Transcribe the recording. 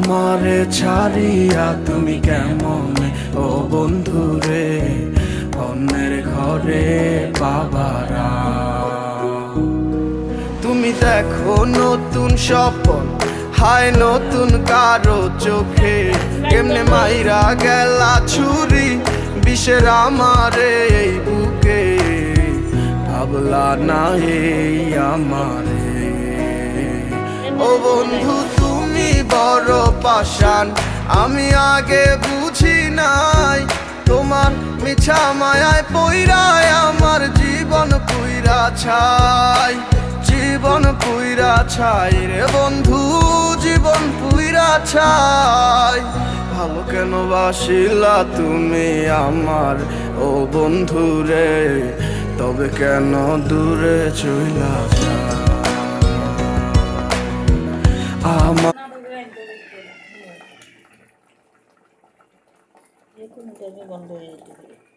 আমারে ছাড়িয়া তুমি কেমন ও বন্ধু রে অন্যের ঘরে বাবারা। তুমি দেখো নতুন স্বপন হায় নতুন কারো চোখে, কেমনে মাইরা গেলা ছুরি বিষের আমারে এই বুকে। ভাবলা না এই আমারে ও বন্ধু তুমি বড় পাষাণ, আমি আগে বুঝি নাই। তোমার মিছা মায়ায় পইরায় আমার জীবন পুইরা ছাই, জীবন পুইরা ছাই রে বন্ধু, জীবন পুইরা ছাই। ভালো কেন বাসিলা তুমি আমার ও বন্ধু রে, তবে কেন দূরে চইলা যায় আমার। বন্ধ হয়ে যেতে